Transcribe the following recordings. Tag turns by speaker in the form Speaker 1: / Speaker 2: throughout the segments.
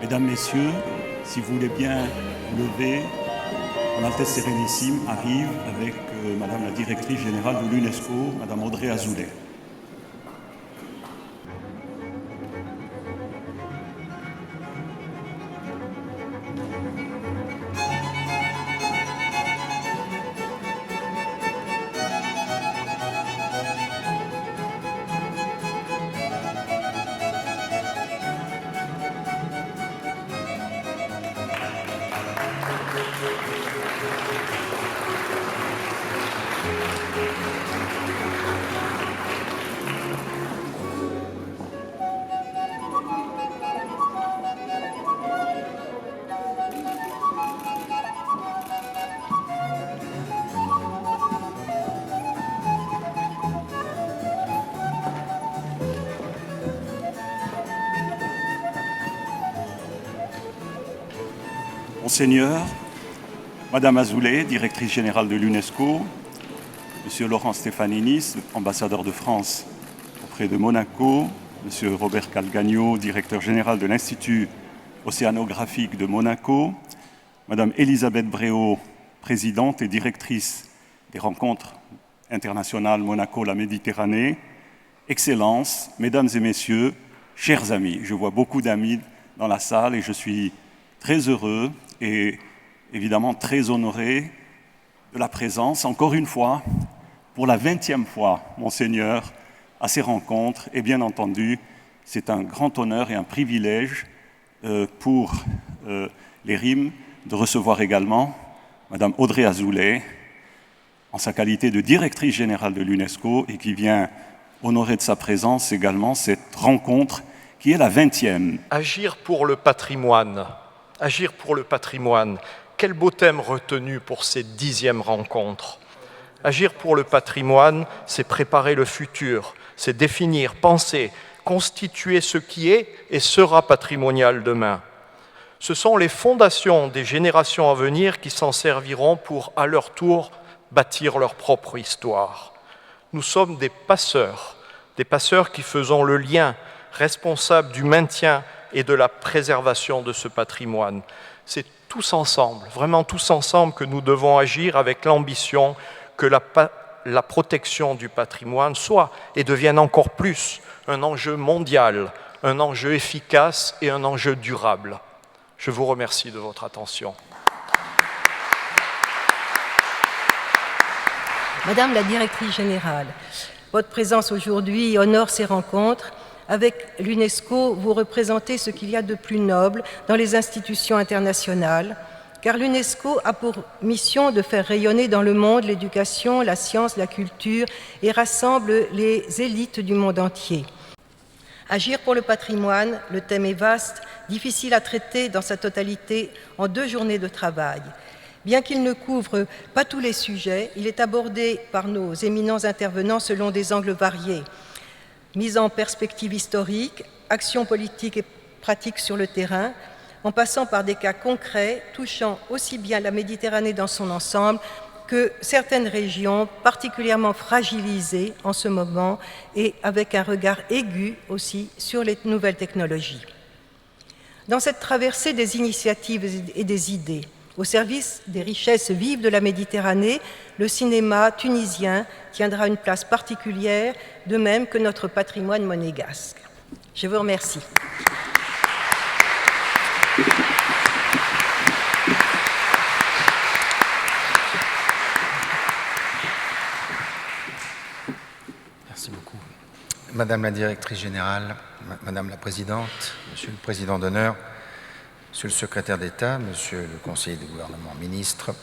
Speaker 1: Mesdames, Messieurs, si vous voulez bien vous lever, Son Altesse Sérénissime arrive avec Madame la Directrice Générale de l'UNESCO, Madame Audrey Azoulay. Monseigneur, Madame Azoulay, directrice générale de l'UNESCO, Monsieur Laurent Stéphanénis, ambassadeur de France auprès de Monaco, Monsieur Robert Calgagno, directeur général de l'Institut océanographique de Monaco, Madame Elisabeth Bréau, présidente et directrice des rencontres internationales Monaco-La Méditerranée, Excellences, Mesdames et Messieurs, chers amis, je vois beaucoup d'amis dans la salle et je suis très heureux et évidemment très honoré de la présence, encore une fois, pour la 20e fois, Monseigneur, à ces rencontres. Et bien entendu, c'est un grand honneur et un privilège pour les RIM de recevoir également Madame Audrey Azoulay, en sa qualité de directrice générale de l'UNESCO et qui vient honorer de sa présence également cette rencontre qui est la 20e.
Speaker 2: Agir pour le patrimoine. Agir pour le patrimoine. Quel beau thème retenu pour cette 10e rencontre. Agir pour le patrimoine, c'est préparer le futur, c'est définir, penser, constituer ce qui est et sera patrimonial demain. Ce sont les fondations des générations à venir qui s'en serviront pour, à leur tour, bâtir leur propre histoire. Nous sommes des passeurs qui faisons le lien, responsables du maintien et de la préservation de ce patrimoine. C'est tous ensemble, vraiment tous ensemble, que nous devons agir avec l'ambition que la protection du patrimoine soit et devienne encore plus un enjeu mondial, un enjeu efficace et un enjeu durable. Je vous remercie de votre attention.
Speaker 3: Madame la Directrice Générale, votre présence aujourd'hui honore ces rencontres. Avec l'UNESCO, vous représentez ce qu'il y a de plus noble dans les institutions internationales, car l'UNESCO a pour mission de faire rayonner dans le monde l'éducation, la science, la culture et rassemble les élites du monde entier. Agir pour le patrimoine, le thème est vaste, difficile à traiter dans sa totalité en 2 journées de travail. Bien qu'il ne couvre pas tous les sujets, il est abordé par nos éminents intervenants selon des angles variés. Mise en perspective historique, actions politiques et pratiques sur le terrain, en passant par des cas concrets touchant aussi bien la Méditerranée dans son ensemble que certaines régions particulièrement fragilisées en ce moment et avec un regard aigu aussi sur les nouvelles technologies. Dans cette traversée des initiatives et des idées, au service des richesses vives de la Méditerranée, le cinéma tunisien tiendra une place particulière, de même que notre patrimoine monégasque. Je vous remercie.
Speaker 4: Merci beaucoup. Madame la Directrice Générale, Madame la Présidente, Monsieur le Président d'honneur, Monsieur le Secrétaire d'État, Monsieur le Conseiller du gouvernement, Ministre,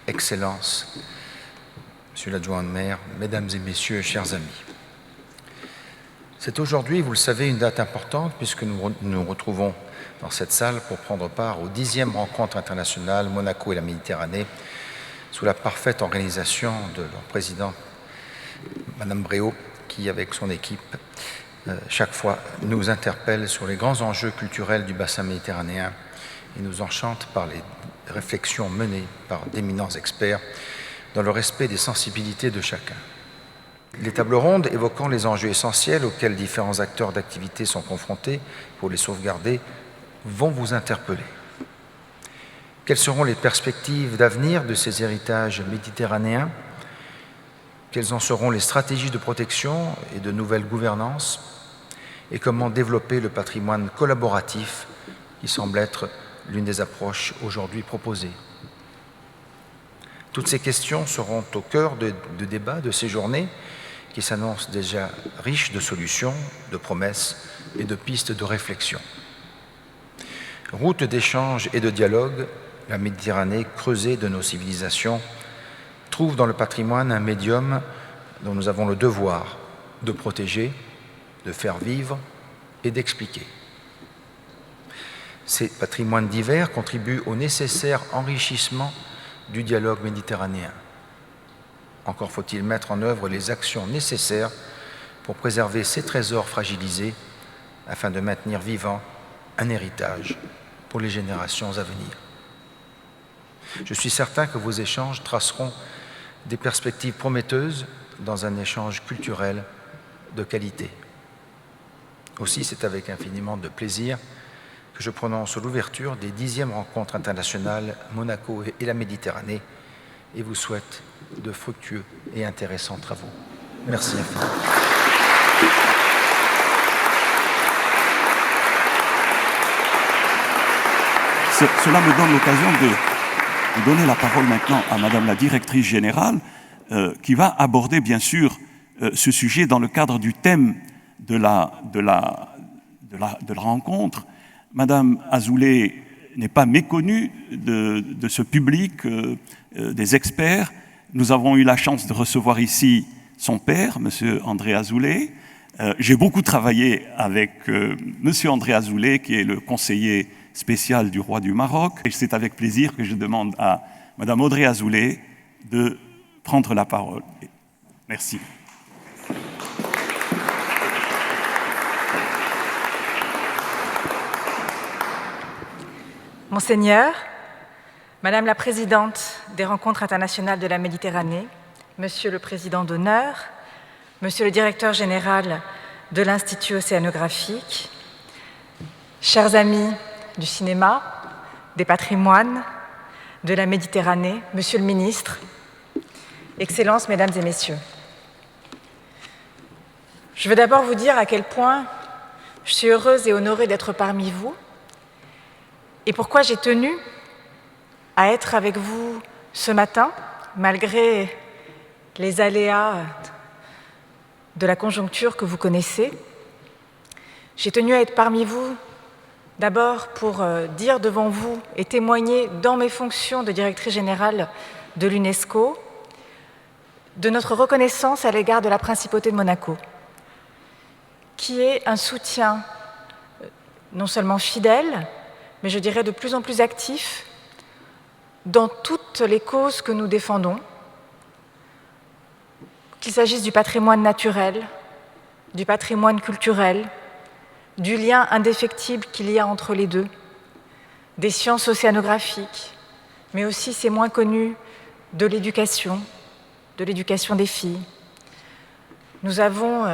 Speaker 4: Excellences, Monsieur l'Adjoint de maire, Mesdames et Messieurs, chers amis. C'est aujourd'hui, vous le savez, une date importante puisque nous nous retrouvons dans cette salle pour prendre part aux 10e rencontres internationales Monaco et la Méditerranée sous la parfaite organisation de leur président, Madame Bréau, qui, avec son équipe, chaque fois nous interpelle sur les grands enjeux culturels du bassin méditerranéen et nous enchante par les réflexions menées par d'éminents experts dans le respect des sensibilités de chacun. Les tables rondes évoquant les enjeux essentiels auxquels différents acteurs d'activité sont confrontés pour les sauvegarder vont vous interpeller. Quelles seront les perspectives d'avenir de ces héritages méditerranéens? Quelles en seront les stratégies de protection et de nouvelle gouvernance? Et comment développer le patrimoine collaboratif qui semble être l'une des approches aujourd'hui proposées? Toutes ces questions seront au cœur de débats de ces journées qui s'annoncent déjà riches de solutions, de promesses et de pistes de réflexion. Route d'échange et de dialogue, la Méditerranée, creusée de nos civilisations, trouve dans le patrimoine un médium dont nous avons le devoir de protéger, de faire vivre et d'expliquer. Ces patrimoines divers contribuent au nécessaire enrichissement du dialogue méditerranéen. Encore faut-il mettre en œuvre les actions nécessaires pour préserver ces trésors fragilisés afin de maintenir vivant un héritage pour les générations à venir. Je suis certain que vos échanges traceront des perspectives prometteuses dans un échange culturel de qualité. Aussi, c'est avec infiniment de plaisir que je prononce l'ouverture des 10e rencontres internationales Monaco et la Méditerranée et vous souhaite de fructueux et intéressants travaux. Merci infiniment.
Speaker 1: Cela me donne l'occasion de donner la parole maintenant à Madame la directrice générale qui va aborder bien sûr ce sujet dans le cadre du thème de la rencontre. Madame Azoulay n'est pas méconnue de ce public, des experts. Nous avons eu la chance de recevoir ici son père, Monsieur André Azoulay. J'ai beaucoup travaillé avec Monsieur André Azoulay, qui est le conseiller spécial du roi du Maroc. Et c'est avec plaisir que je demande à Madame Audrey Azoulay de prendre la parole. Merci.
Speaker 5: Monseigneur, Madame la Présidente des Rencontres internationales de la Méditerranée, Monsieur le Président d'honneur, Monsieur le Directeur général de l'Institut océanographique, chers amis du cinéma, des patrimoines, de la Méditerranée, Monsieur le Ministre, Excellences, Mesdames et Messieurs. Je veux d'abord vous dire à quel point je suis heureuse et honorée d'être parmi vous et pourquoi j'ai tenu à être avec vous ce matin, malgré les aléas de la conjoncture que vous connaissez. J'ai tenu à être parmi vous d'abord pour dire devant vous et témoigner dans mes fonctions de directrice générale de l'UNESCO de notre reconnaissance à l'égard de la Principauté de Monaco, qui est un soutien non seulement fidèle, mais je dirais de plus en plus actif dans toutes les causes que nous défendons, qu'il s'agisse du patrimoine naturel, du patrimoine culturel, du lien indéfectible qu'il y a entre les deux, des sciences océanographiques, mais aussi, c'est moins connu, de l'éducation des filles. Nous avons,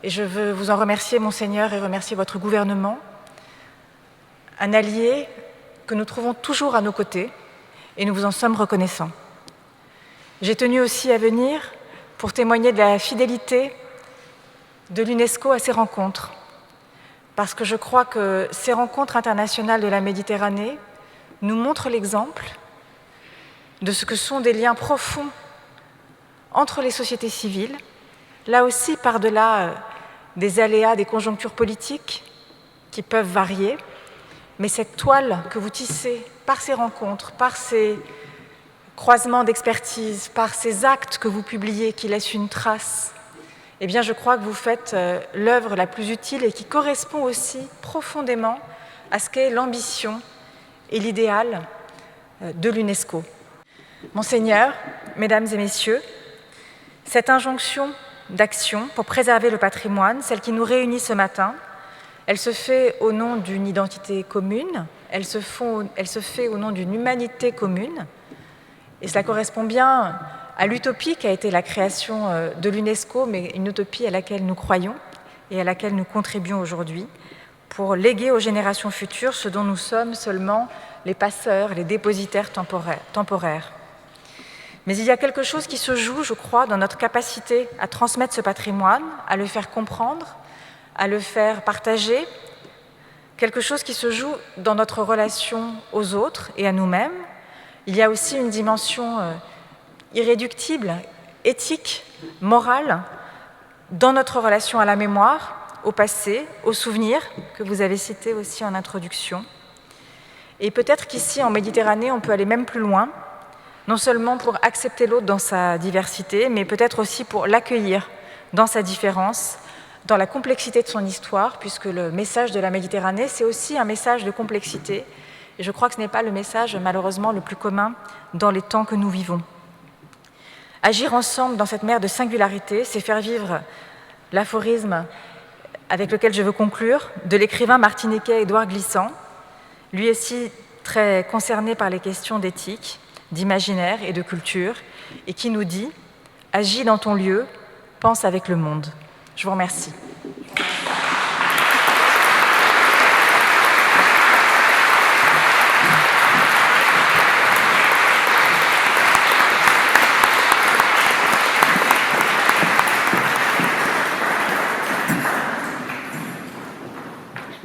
Speaker 5: et je veux vous en remercier, Monseigneur, et remercier votre gouvernement, un allié que nous trouvons toujours à nos côtés, et nous vous en sommes reconnaissants. J'ai tenu aussi à venir pour témoigner de la fidélité de l'UNESCO à ces rencontres, parce que je crois que ces rencontres internationales de la Méditerranée nous montrent l'exemple de ce que sont des liens profonds entre les sociétés civiles, là aussi par-delà des aléas, des conjonctures politiques qui peuvent varier, mais cette toile que vous tissez par ces rencontres, par ces croisements d'expertise, par ces actes que vous publiez qui laissent une trace, eh bien je crois que vous faites l'œuvre la plus utile et qui correspond aussi profondément à ce qu'est l'ambition et l'idéal de l'UNESCO. Monseigneur, Mesdames et Messieurs, cette injonction d'action pour préserver le patrimoine, celle qui nous réunit ce matin, elle se fait au nom d'une identité commune, elle se fait au nom d'une humanité commune, et cela correspond bien à l'utopie qui a été la création de l'UNESCO, mais une utopie à laquelle nous croyons et à laquelle nous contribuons aujourd'hui, pour léguer aux générations futures ce dont nous sommes seulement les passeurs, les dépositaires temporaires. Mais il y a quelque chose qui se joue, je crois, dans notre capacité à transmettre ce patrimoine, à le faire comprendre, à le faire partager, quelque chose qui se joue dans notre relation aux autres et à nous-mêmes. Il y a aussi une dimension irréductible, éthique, morale, dans notre relation à la mémoire, au passé, aux souvenirs, que vous avez cités aussi en introduction. Et peut-être qu'ici, en Méditerranée, on peut aller même plus loin, non seulement pour accepter l'autre dans sa diversité, mais peut-être aussi pour l'accueillir dans sa différence, dans la complexité de son histoire, puisque le message de la Méditerranée, c'est aussi un message de complexité. Et je crois que ce n'est pas le message, malheureusement, le plus commun dans les temps que nous vivons. Agir ensemble dans cette mer de singularité, c'est faire vivre l'aphorisme avec lequel je veux conclure, de l'écrivain martiniquais Édouard Glissant, lui aussi très concerné par les questions d'éthique, d'imaginaire et de culture, et qui nous dit « Agis dans ton lieu, pense avec le monde ». Je vous remercie.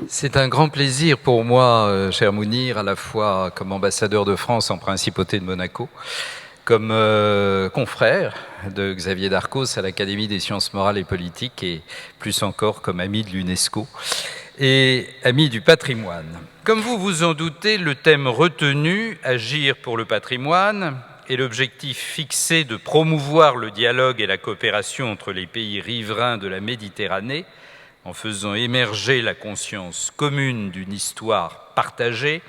Speaker 6: C'est un grand plaisir pour moi, cher Mounir, à la fois comme ambassadeur de France en Principauté de Monaco, comme confrère de Xavier Darcos à l'Académie des sciences morales et politiques, et plus encore comme ami de l'UNESCO et ami du patrimoine. Comme vous vous en doutez, le thème retenu, Agir pour le patrimoine, et l'objectif fixé de promouvoir le dialogue et la coopération entre les pays riverains de la Méditerranée, en faisant émerger la conscience commune d'une histoire partagée,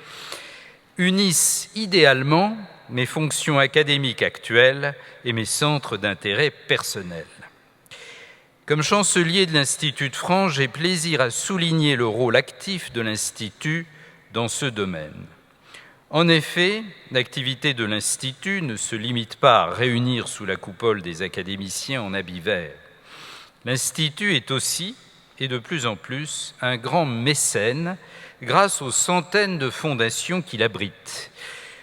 Speaker 6: unissent idéalement mes fonctions académiques actuelles et mes centres d'intérêt personnel. Comme chancelier de l'Institut de France, j'ai plaisir à souligner le rôle actif de l'Institut dans ce domaine. En effet, l'activité de l'Institut ne se limite pas à réunir sous la coupole des académiciens en habit vert. L'Institut est aussi, et de plus en plus, un grand mécène grâce aux centaines de fondations qu'il abrite.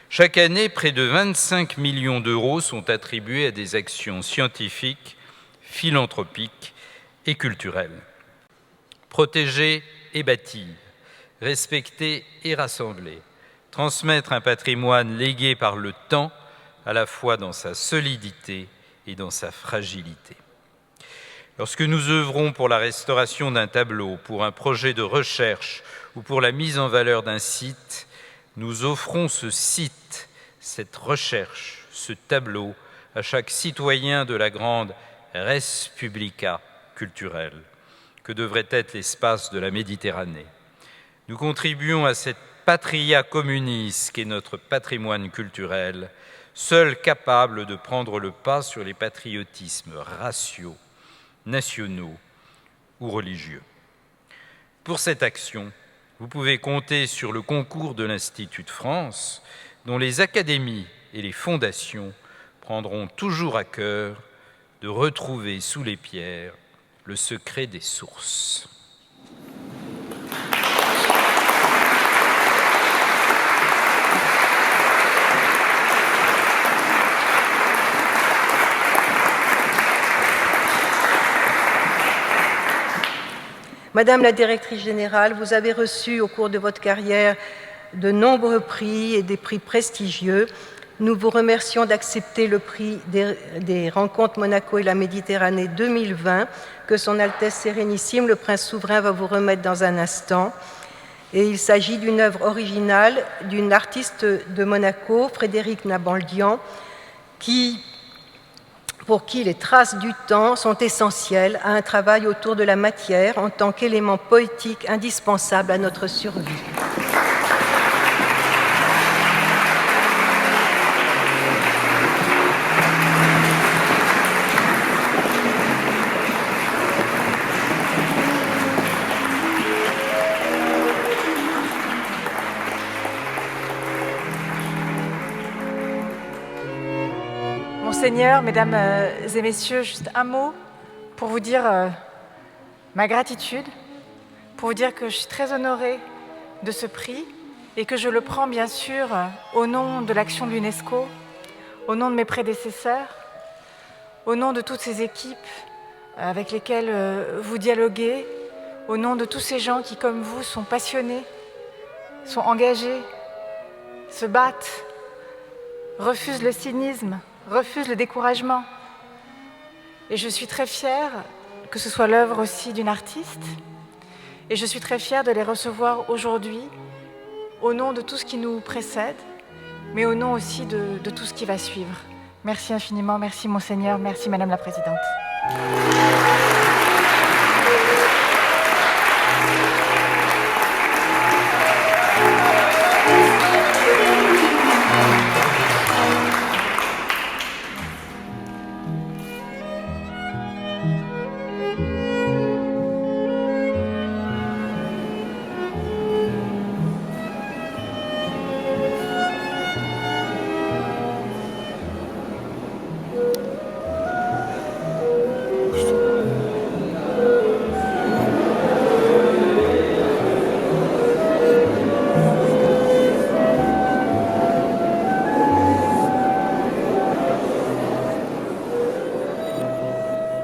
Speaker 6: Chaque année, près de 25 millions d'euros sont attribués à des actions scientifiques, philanthropiques et culturelles. Protéger et bâtir, respecter et rassembler, transmettre un patrimoine légué par le temps, à la fois dans sa solidité et dans sa fragilité. Lorsque nous œuvrons pour la restauration d'un tableau, pour un projet de recherche ou pour la mise en valeur d'un site, nous offrons ce site, cette recherche, ce tableau à chaque citoyen de la grande res publica culturelle, que devrait être l'espace de la Méditerranée. Nous contribuons à cette patria communis qu'est notre patrimoine culturel, seul capable de prendre le pas sur les patriotismes raciaux, nationaux ou religieux. Pour cette action, vous pouvez compter sur le concours de l'Institut de France, dont les académies et les fondations prendront toujours à cœur de retrouver sous les pierres le secret des sources.
Speaker 3: Madame la directrice générale, vous avez reçu au cours de votre carrière de nombreux prix et des prix prestigieux. Nous vous remercions d'accepter le prix des Rencontres Monaco et la Méditerranée 2020 que Son Altesse Sérénissime, le Prince Souverain, va vous remettre dans un instant. Et il s'agit d'une œuvre originale d'une artiste de Monaco, Frédéric Nabaldian, pour qui les traces du temps sont essentielles à un travail autour de la matière en tant qu'élément poétique indispensable à notre survie.
Speaker 5: Monseigneur, Mesdames et Messieurs, juste un mot pour vous dire ma gratitude pour vous dire que je suis très honorée de ce prix et que je le prends bien sûr au nom de l'action de l'UNESCO, au nom de mes prédécesseurs, au nom de toutes ces équipes avec lesquelles vous dialoguez, au nom de tous ces gens qui, comme vous, sont passionnés, sont engagés, se battent, refusent le cynisme, refusent le découragement. Et je suis très fière que ce soit l'œuvre aussi d'une artiste. Et je suis très fière de les recevoir aujourd'hui au nom de tout ce qui nous précède, mais au nom aussi de tout ce qui va suivre. Merci infiniment, merci Monseigneur, merci Madame la Présidente.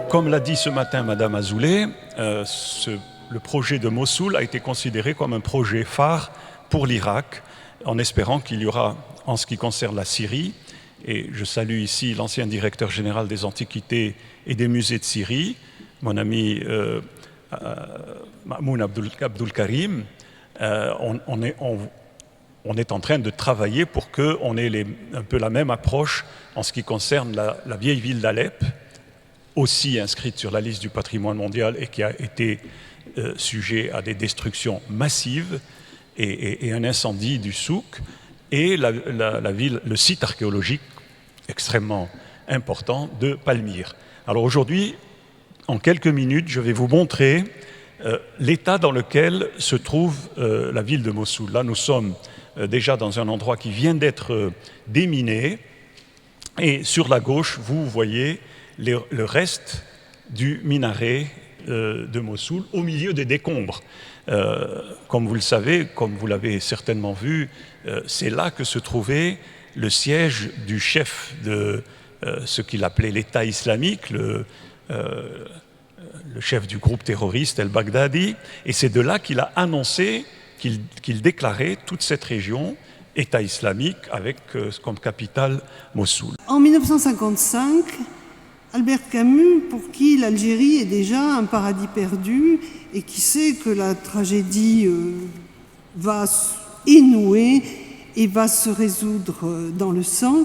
Speaker 1: Comme l'a dit ce matin Madame Azoulay, le projet de Mossoul a été considéré comme un projet phare pour l'Irak, en espérant qu'il y aura, en ce qui concerne la Syrie, et je salue ici l'ancien directeur général des Antiquités et des musées de Syrie, mon ami Ma'moun Abdul Karim, on est en train de travailler pour qu'on ait un peu la même approche en ce qui concerne la vieille ville d'Alep, aussi inscrite sur la liste du patrimoine mondial et qui a été sujet à des destructions massives et un incendie du souk, et la ville, le site archéologique extrêmement important de Palmyre. Alors aujourd'hui, en quelques minutes, je vais vous montrer l'état dans lequel se trouve la ville de Mossoul. Là, nous sommes déjà dans un endroit qui vient d'être déminé, et sur la gauche, vous voyez le reste du minaret de Mossoul au milieu des décombres. Comme vous le savez, comme vous l'avez certainement vu, c'est là que se trouvait le siège du chef de ce qu'il appelait l'État islamique, le chef du groupe terroriste El-Baghdadi, et c'est de là qu'il a annoncé qu'il déclarait toute cette région État islamique avec comme capitale Mossoul.
Speaker 7: En 1955, Albert Camus, pour qui l'Algérie est déjà un paradis perdu et qui sait que la tragédie va énouer et va se résoudre dans le sang,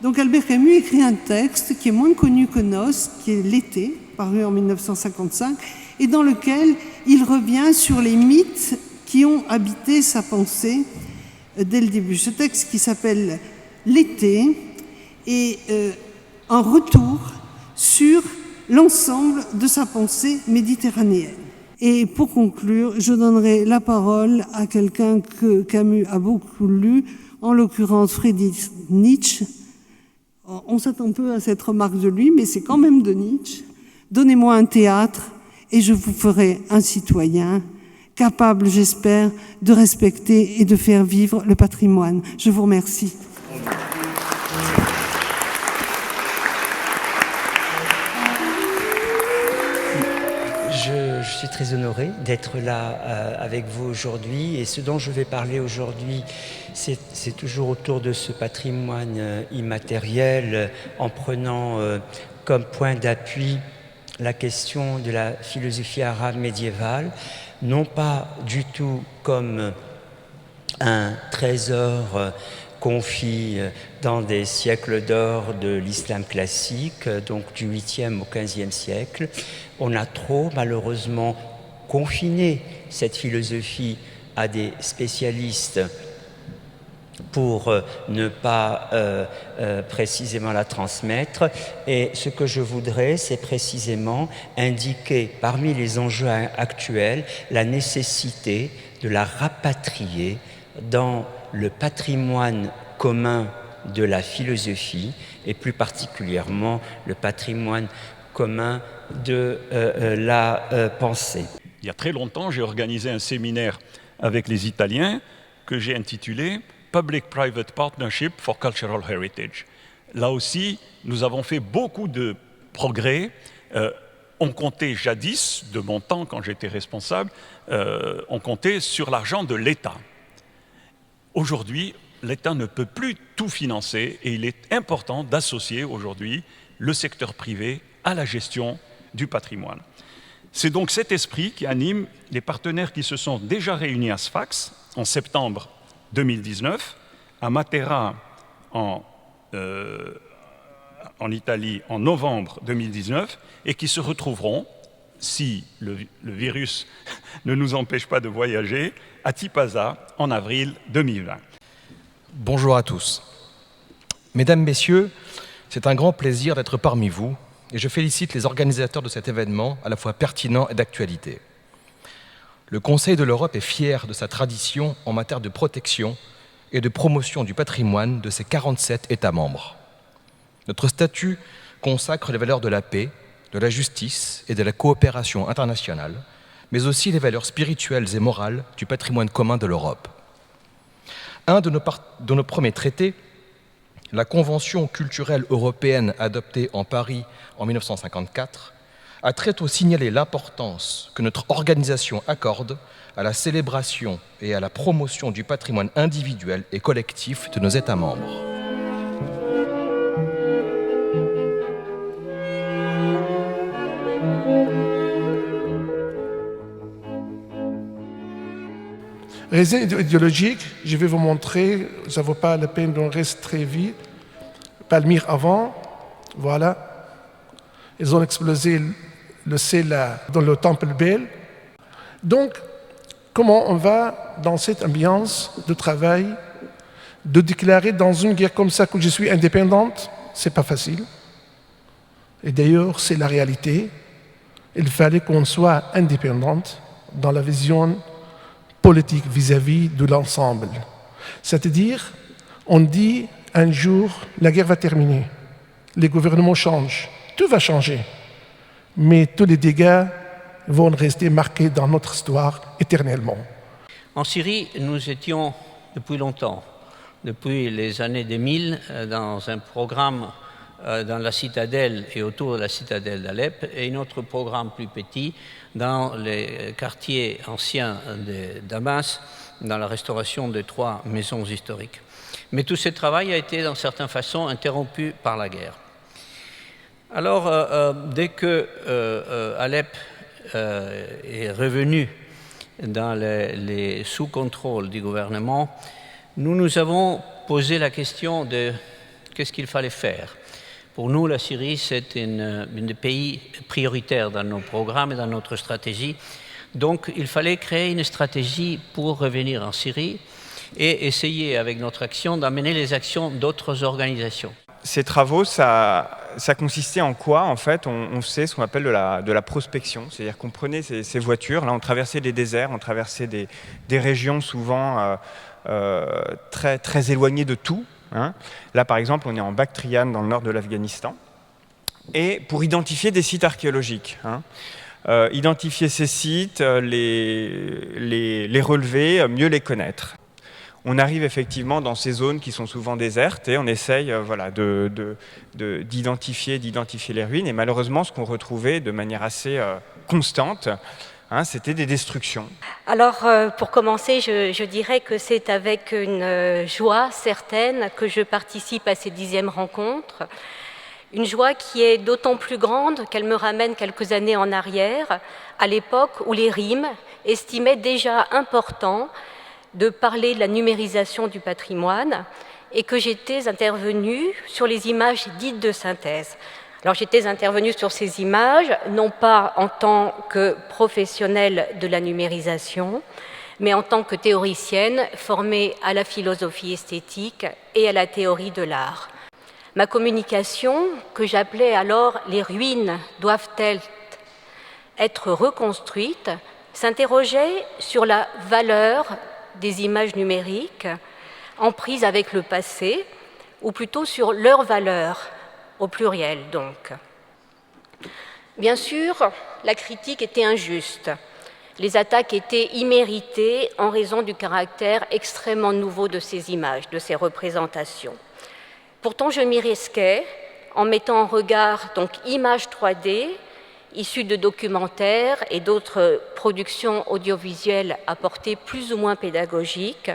Speaker 7: donc Albert Camus écrit un texte qui est moins connu que Nos, qui est L'été, paru en 1955, et dans lequel il revient sur les mythes qui ont habité sa pensée dès le début. Ce texte qui s'appelle L'été est un retour sur l'ensemble de sa pensée méditerranéenne. Et pour conclure, je donnerai la parole à quelqu'un que Camus a beaucoup lu, en l'occurrence Friedrich Nietzsche. On s'attend peu à cette remarque de lui, mais c'est quand même de Nietzsche. Donnez-moi un théâtre et je vous ferai un citoyen, capable, j'espère, de respecter et de faire vivre le patrimoine. Je vous remercie.
Speaker 8: Je suis très honoré d'être là avec vous aujourd'hui, et ce dont je vais parler aujourd'hui, c'est toujours autour de ce patrimoine immatériel, en prenant comme point d'appui la question de la philosophie arabe médiévale, non pas du tout comme un trésor confit dans des siècles d'or de l'islam classique, donc du 8e au 15e siècle. On a trop, malheureusement, confiné cette philosophie à des spécialistes pour ne pas précisément la transmettre. Et ce que je voudrais, c'est précisément indiquer, parmi les enjeux actuels, la nécessité de la rapatrier dans le patrimoine commun de la philosophie, et plus particulièrement le patrimoine commun de la pensée.
Speaker 1: il y a très longtemps, j'ai organisé un séminaire avec les Italiens que j'ai intitulé « Public-Private Partnership for Cultural Heritage ». Là aussi, nous avons fait beaucoup de progrès. On comptait jadis, de mon temps quand j'étais responsable, on comptait sur l'argent de l'État. Aujourd'hui, l'État ne peut plus tout financer et il est important d'associer aujourd'hui le secteur privé à la gestion du patrimoine. C'est donc cet esprit qui anime les partenaires qui se sont déjà réunis à Sfax en septembre 2019, à Matera en Italie en novembre 2019 et qui se retrouveront, si le virus ne nous empêche pas de voyager, à Tipaza en avril 2020.
Speaker 9: Bonjour à tous. Mesdames, Messieurs, c'est un grand plaisir d'être parmi vous et je félicite les organisateurs de cet événement à la fois pertinent et d'actualité. Le Conseil de l'Europe est fier de sa tradition en matière de protection et de promotion du patrimoine de ses 47 États membres. Notre statut consacre les valeurs de la paix, de la justice et de la coopération internationale, mais aussi les valeurs spirituelles et morales du patrimoine commun de l'Europe. Un de nos premiers traités, la Convention culturelle européenne adoptée en Paris en 1954, a très tôt signalé l'importance que notre organisation accorde à la célébration et à la promotion du patrimoine individuel et collectif de nos États membres.
Speaker 10: Raison idéologique, je vais vous montrer, ça ne vaut pas la peine d'en rester très vite. Palmyre avant, voilà. Ils ont explosé le Sela dans le temple Bel. Donc, comment on va, dans cette ambiance de travail, de déclarer dans une guerre comme ça que je suis indépendante, c'est pas facile. Et d'ailleurs, c'est la réalité. Il fallait qu'on soit indépendante dans la vision politique vis-à-vis de l'ensemble. C'est-à-dire, on dit un jour, la guerre va terminer, les gouvernements changent, tout va changer, mais tous les dégâts vont rester marqués dans notre histoire éternellement.
Speaker 11: En Syrie, nous étions depuis longtemps, depuis les années 2000, dans un programme dans la citadelle et autour de la citadelle d'Alep, et un autre programme plus petit dans les quartiers anciens de Damas, dans la restauration de 3 maisons historiques. Mais tout ce travail a été, dans certaines façons, interrompu par la guerre. Alors, dès que Alep est revenu dans les sous-contrôle du gouvernement, nous avons posé la question de qu'est-ce qu'il fallait faire. Pour nous, la Syrie, c'est un des pays prioritaires dans nos programmes et dans notre stratégie. Donc, il fallait créer une stratégie pour revenir en Syrie et essayer, avec notre action, d'amener les actions d'autres organisations.
Speaker 12: Ces travaux, ça consistait en quoi? En fait, on faisait ce qu'on appelle de la prospection. C'est-à-dire qu'on prenait ces voitures, là, on traversait des déserts, on traversait des régions souvent très, très éloignées de tout. Hein. Là, par exemple, on est en Bactriane, dans le nord de l'Afghanistan, et pour identifier des sites archéologiques. Hein. Identifier ces sites, les relever, mieux les connaître. On arrive effectivement dans ces zones qui sont souvent désertes et on essaye voilà, d'identifier les ruines. Et malheureusement, ce qu'on retrouvait de manière assez constante, c'était des destructions.
Speaker 13: Alors, pour commencer, je dirais que c'est avec une joie certaine que je participe à ces 10e rencontres. Une joie qui est d'autant plus grande qu'elle me ramène quelques années en arrière, à l'époque où les RIM estimaient déjà important de parler de la numérisation du patrimoine et que j'étais intervenue sur les images dites de synthèse. Alors j'étais intervenue sur ces images, non pas en tant que professionnelle de la numérisation, mais en tant que théoricienne formée à la philosophie esthétique et à la théorie de l'art. Ma communication, que j'appelais alors « Les ruines doivent-elles être reconstruites ?», s'interrogeait sur la valeur des images numériques en prise avec le passé, ou plutôt sur leur valeur, au pluriel donc. Bien sûr, la critique était injuste. Les attaques étaient imméritées en raison du caractère extrêmement nouveau de ces images, de ces représentations. Pourtant, je m'y risquais en mettant en regard donc images 3D issues de documentaires et d'autres productions audiovisuelles à portée plus ou moins pédagogique,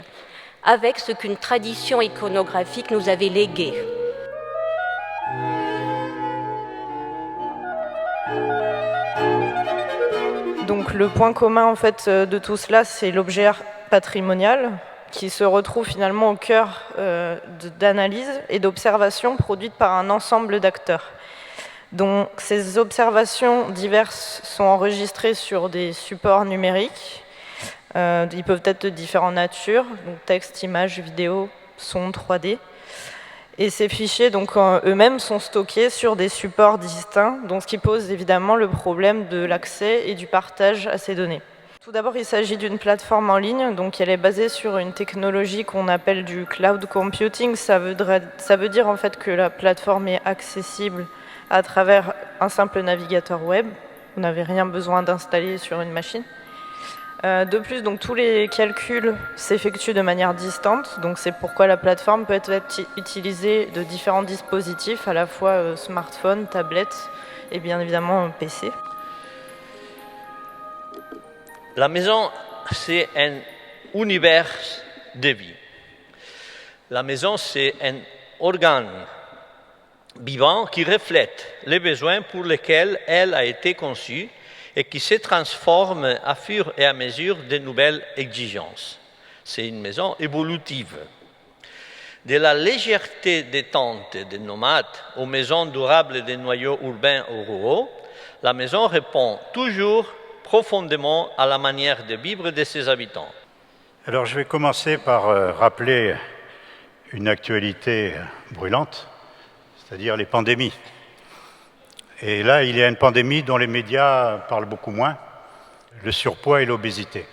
Speaker 13: avec ce qu'une tradition iconographique nous avait légué.
Speaker 14: Donc le point commun en fait de tout cela, c'est l'objet patrimonial qui se retrouve finalement au cœur d'analyse et d'observations produites par un ensemble d'acteurs. Donc ces observations diverses sont enregistrées sur des supports numériques. Ils peuvent être de différentes natures, donc texte, images, vidéo, son, 3D. Et ces fichiers donc eux-mêmes sont stockés sur des supports distincts, donc ce qui pose évidemment le problème de l'accès et du partage à ces données. Tout d'abord, il s'agit d'une plateforme en ligne, donc elle est basée sur une technologie qu'on appelle du cloud computing. Ça veut dire en fait que la plateforme est accessible à travers un simple navigateur web. Vous n'avez rien besoin d'installer sur une machine. De plus, donc, tous les calculs s'effectuent de manière distante, donc c'est pourquoi la plateforme peut être utilisée de différents dispositifs, à la fois smartphone, tablette et bien évidemment PC.
Speaker 15: La maison, c'est un univers de vie. La maison, c'est un organe vivant qui reflète les besoins pour lesquels elle a été conçue et qui se transforme à fur et à mesure de nouvelles exigences. C'est une maison évolutive. De la légèreté des tentes des nomades aux maisons durables des noyaux urbains ou ruraux, la maison répond toujours profondément à la manière de vivre de ses habitants.
Speaker 16: Alors je vais commencer par rappeler une actualité brûlante, c'est-à-dire les pandémies. Et là, il y a une pandémie dont les médias parlent beaucoup moins, le surpoids et l'obésité,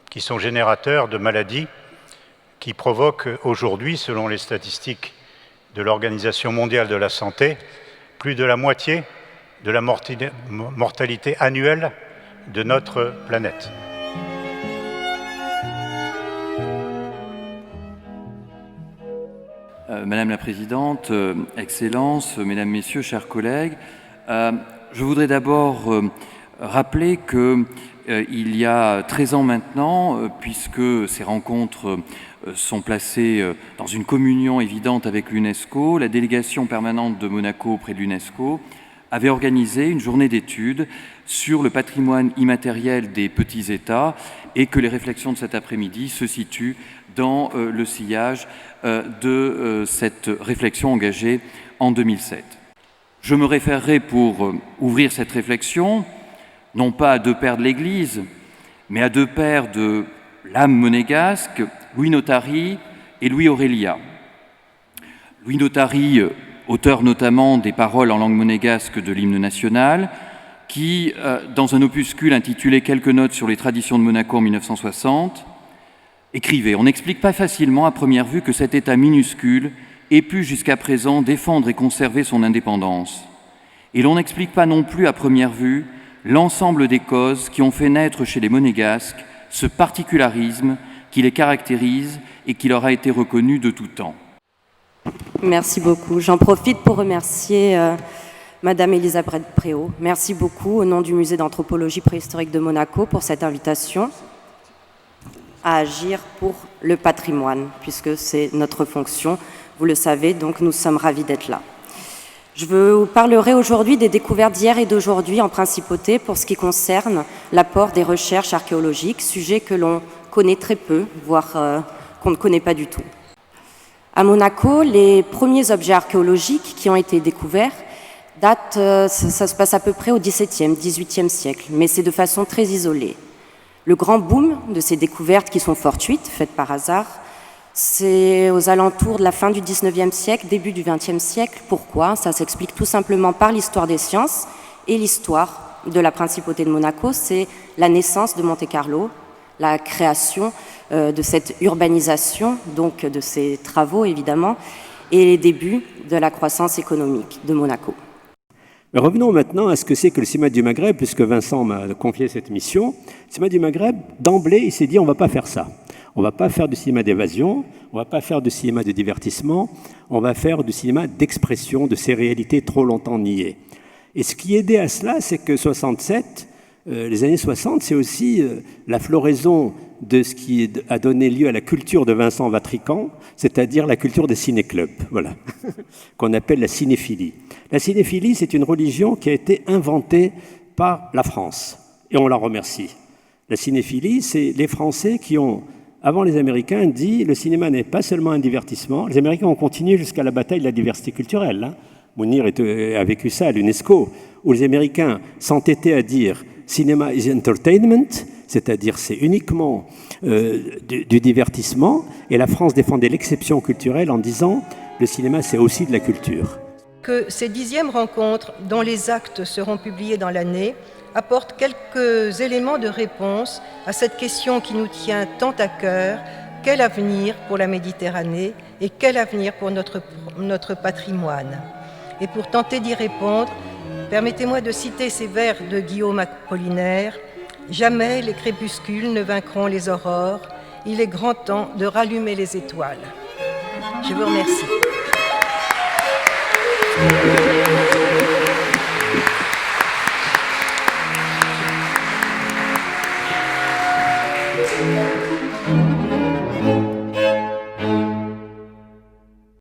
Speaker 16: qui sont générateurs de maladies qui provoquent aujourd'hui, selon les statistiques de l'Organisation mondiale de la santé, plus de la moitié de la mortalité annuelle de notre planète.
Speaker 17: Madame la Présidente, Excellences, Mesdames, Messieurs, chers collègues, je voudrais d'abord rappeler qu'il y a 13 ans maintenant, puisque ces rencontres sont placées dans une communion évidente avec l'UNESCO, la délégation permanente de Monaco auprès de l'UNESCO avait organisé une journée d'études sur le patrimoine immatériel des petits États et que les réflexions de cet après-midi se situent dans le sillage de cette réflexion engagée en 2007. Je me référerai pour ouvrir cette réflexion, non pas à deux pères de l'Église, mais à deux pères de l'âme monégasque, Louis Notari et Louis Aurélia. Louis Notari, auteur notamment des paroles en langue monégasque de l'hymne national, qui, dans un opuscule intitulé « Quelques notes sur les traditions de Monaco en 1960 », écrivait « On n'explique pas facilement à première vue que cet État minuscule ait pu jusqu'à présent défendre et conserver son indépendance. Et l'on n'explique pas non plus à première vue l'ensemble des causes qui ont fait naître chez les Monégasques ce particularisme qui les caractérise et qui leur a été reconnu de tout temps. »
Speaker 18: Merci beaucoup. J'en profite pour remercier Madame Elisabeth Préau. Merci beaucoup au nom du Musée d'anthropologie préhistorique de Monaco pour cette invitation à agir pour le patrimoine, puisque c'est notre fonction. Vous le savez, donc nous sommes ravis d'être là. Je vous parlerai aujourd'hui des découvertes d'hier et d'aujourd'hui en principauté pour ce qui concerne l'apport des recherches archéologiques, sujet que l'on connaît très peu, voire qu'on ne connaît pas du tout. À Monaco, les premiers objets archéologiques qui ont été découverts datent, ça se passe à peu près au XVIIe, XVIIIe siècle, mais c'est de façon très isolée. Le grand boom de ces découvertes qui sont fortuites, faites par hasard, c'est aux alentours de la fin du XIXe siècle, début du XXe siècle. Pourquoi? Ça s'explique tout simplement par l'histoire des sciences et l'histoire de la principauté de Monaco. C'est la naissance de Monte-Carlo, la création de cette urbanisation, donc de ces travaux évidemment, et les débuts de la croissance économique de Monaco.
Speaker 19: Mais revenons maintenant à ce que c'est que le cinéma du Maghreb, puisque Vincent m'a confié cette mission. Le cinéma du Maghreb, d'emblée, il s'est dit on ne va pas faire ça. On ne va pas faire du cinéma d'évasion, on ne va pas faire du cinéma de divertissement, on va faire du cinéma d'expression de ces réalités trop longtemps niées. Et ce qui aidait à cela, c'est que 67, les années 60, c'est aussi la floraison de ce qui a donné lieu à la culture de Vincent Vatrican, c'est-à-dire la culture des ciné-clubs, voilà, qu'on appelle la cinéphilie. La cinéphilie, c'est une religion qui a été inventée par la France, et on la remercie. La cinéphilie, c'est les Français qui ont, avant les Américains, dit le cinéma n'est pas seulement un divertissement. Les Américains ont continué jusqu'à la bataille de la diversité culturelle. Hein. Mounir a vécu ça à l'UNESCO, où les Américains s'entêtaient à dire « cinéma is entertainment », c'est-à-dire c'est uniquement du divertissement, et la France défendait l'exception culturelle en disant « le cinéma, c'est aussi de la culture ».
Speaker 3: Que ces 10e rencontres, dont les actes seront publiés dans l'année, apportent quelques éléments de réponse à cette question qui nous tient tant à cœur: quel avenir pour la Méditerranée et quel avenir pour notre patrimoine? Et pour tenter d'y répondre, permettez-moi de citer ces vers de Guillaume Apollinaire: « Jamais les crépuscules ne vaincront les aurores, il est grand temps de rallumer les étoiles. » Je vous remercie.